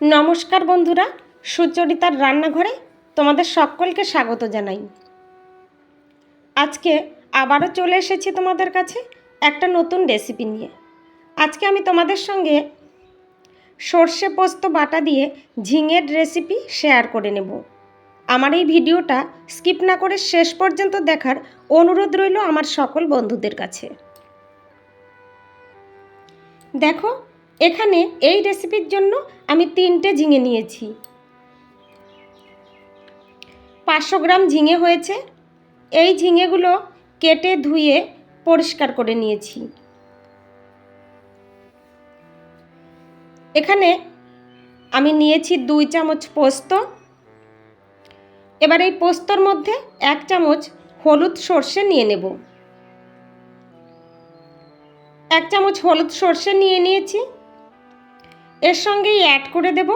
নমস্কার বন্ধুরা, সুচরিতার রান্নাঘরে তোমাদের সকলকে স্বাগত জানাই। আজকে আবারও চলে এসেছি তোমাদের কাছে একটা নতুন রেসিপি নিয়ে। আজকে আমি তোমাদের সঙ্গে সর্ষে পোস্ত বাটা দিয়ে ঝিঙের রেসিপি শেয়ার করে নেব। আমার এই ভিডিওটা স্কিপ না করে শেষ পর্যন্ত দেখার অনুরোধ রইল আমার সকল বন্ধুদের কাছে। দেখো, এখানে এই রেসিপির জন্য আমি 3টে ঝিঙে নিয়েছি। 500 গ্রাম ঝিঙে হয়েছে। এই ঝিঙেগুলো কেটে ধুয়ে পরিষ্কার করে নিয়েছি। এখানে আমি নিয়েছি 2 চামচ পোস্ত। এবার এই পোস্তর মধ্যে 1 চামচ হলুদ সর্ষে নিয়ে নেব। 1 চামচ হলুদ সর্ষে নিয়ে নিয়েছি। এর সঙ্গেই অ্যাড করে দেব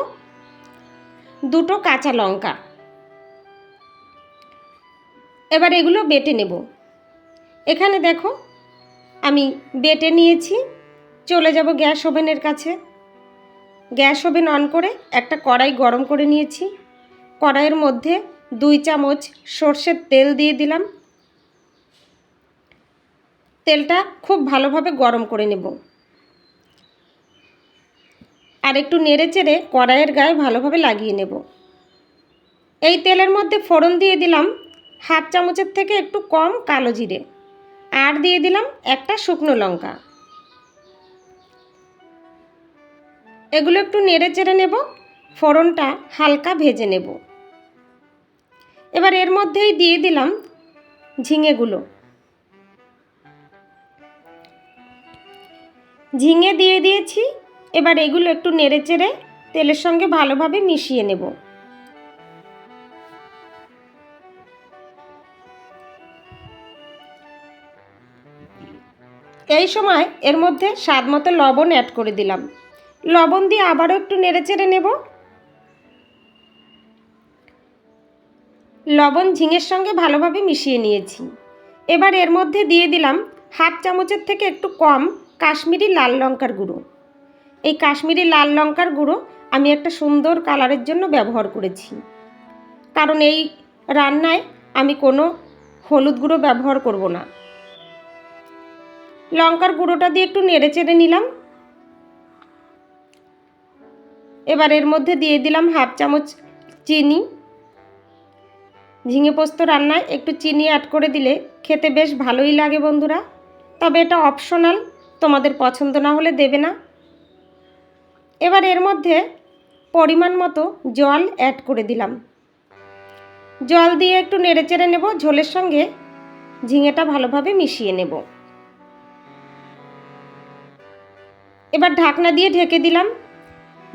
2টো কাঁচা লঙ্কা। এবার এগুলো বেটে নেব। এখানে দেখো, আমি বেটে নিয়েছি। চলে যাব গ্যাস ওভেনের কাছে। গ্যাস ওভেন অন করে একটা কড়াই গরম করে নিয়েছি। কড়াইয়ের মধ্যে 2 চামচ সর্ষের তেল দিয়ে দিলাম। তেলটা খুব ভালোভাবে গরম করে নেব। আর একটু নেড়ে চেড়ে কড়াইয়ের গায়ে ভালোভাবে লাগিয়ে নেব। এই তেলের মধ্যে ফোড়ন দিয়ে দিলাম 1/2 চামচের থেকে একটু কম কালো জিরে, আর দিয়ে দিলাম একটা শুকনো লঙ্কা। এগুলো একটু নেড়ে চেড়ে নেব, ফোড়নটা হালকা ভেজে নেব। এবার এর মধ্যেই দিয়ে দিলাম ঝিঙেগুলো। ঝিঙে দিয়ে দিয়েছি। এবার এগুলো একটু নেড়ে চেড়ে তেলের সঙ্গে ভালোভাবে মিশিয়ে নেব। এই সময় এর মধ্যে স্বাদমতো লবণ অ্যাড করে দিলাম। লবণ দিয়ে আবারও একটু নেড়ে চেড়ে নেব। লবণ ঝিঙের সঙ্গে ভালোভাবে মিশিয়ে নিয়েছি। এবার এর মধ্যে দিয়ে দিলাম 1/2 চামচের থেকে একটু কম কাশ্মীরি লাল লঙ্কার গুঁড়ো। এই কাশ্মীরি লাল লঙ্কার গুঁড়ো আমি একটা সুন্দর কালারের জন্য ব্যবহার করেছি, কারণ এই রান্নায় আমি কোনো হলুদ গুঁড়ো ব্যবহার করব না। লঙ্কার গুঁড়োটা দিয়ে একটু নেড়ে চেড়ে নিলাম। এবার এর মধ্যে দিয়ে দিলাম 1/2 চামচ চিনি। ঝিঙে পোস্ত রান্নায় একটু চিনি অ্যাড করে দিলে খেতে বেশ ভালোই লাগে বন্ধুরা, তবে এটা অপশনাল, তোমাদের পছন্দ না হলে দেবে না। এবার এর মধ্যে পরিমাণ মতো জল অ্যাড করে দিলাম। জল দিয়ে একটু নেড়ে চেড়ে নেব। ঝোলের সঙ্গে ঝিঙেটা ভালোভাবে মিশিয়ে নেব। এবার ঢাকনা দিয়ে ঢেকে দিলাম।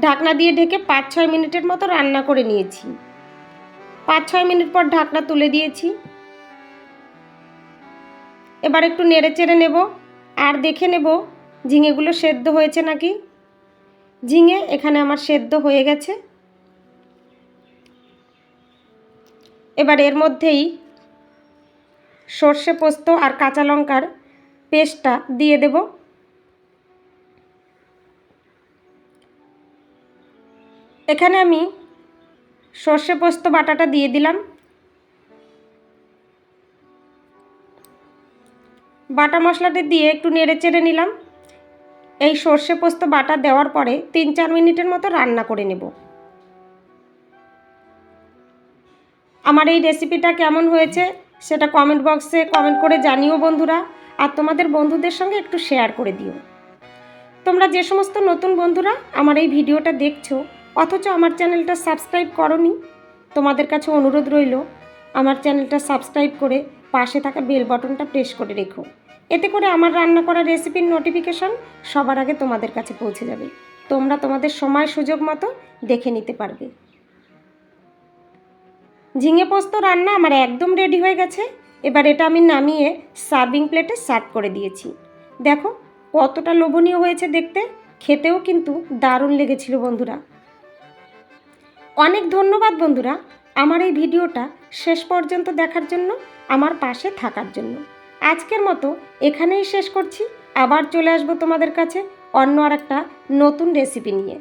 ঢাকনা দিয়ে ঢেকে 5-6 মিনিটের মতো রান্না করে নিয়েছি। 5-6 মিনিট পর ঢাকনা তুলে দিয়েছি। এবার একটু নেড়ে চেড়ে নেব আর দেখে নেব ঝিঙেগুলো সেদ্ধ হয়েছে নাকি। ঝিঙে এখানে আমার সেদ্ধ হয়ে গেছে। এবার এর মধ্যেই সর্ষে পোস্ত আর কাঁচা লঙ্কার পেস্টটা দিয়ে দেব। এখানে আমি সর্ষে পোস্ত বাটাটা দিয়ে দিলাম। বাটা মশলাটা দিয়ে একটু নেড়ে চেড়ে নিলাম। এই সর্ষে পোস্ত বাটা দেওয়ার পরে 3-4 মিনিটের মতো রান্না করে নেব। আমার এই রেসিপিটা কেমন হয়েছে সেটা কমেন্ট বক্সে কমেন্ট করে জানিও বন্ধুরা, আর তোমাদের বন্ধুদের সঙ্গে একটু শেয়ার করে দিও। তোমরা যে সমস্ত নতুন বন্ধুরা আমার এই ভিডিওটা দেখছো অথচ আমার চ্যানেলটা সাবস্ক্রাইব করোনি, তোমাদের কাছে অনুরোধ রইল আমার চ্যানেলটা সাবস্ক্রাইব করে পাশে থাকা বেল বাটনটা প্রেস করে রেখো। এতে করে আমার রান্না করা রেসিপির নোটিফিকেশন সবার আগে তোমাদের কাছে পৌঁছে যাবে। তোমরা তোমাদের সময় সুযোগ মতো দেখে নিতে পারবে। ঝিঙে পোস্ত রান্না আমার একদম রেডি হয়ে গেছে। এবার এটা আমি নামিয়ে সার্ভিং প্লেটে সার্ভ করে দিয়েছি। দেখো কতটা লোভনীয় হয়েছে দেখতে, খেতেও কিন্তু দারুণ লেগেছিল বন্ধুরা। অনেক ধন্যবাদ বন্ধুরা আমার এই ভিডিওটা শেষ পর্যন্ত দেখার জন্য, আমার পাশে থাকার জন্য। আজকের মতো এখানেই শেষ করছি। আবার চলে আসবো তোমাদের কাছে অন্য আর একটা নতুন রেসিপি নিয়ে।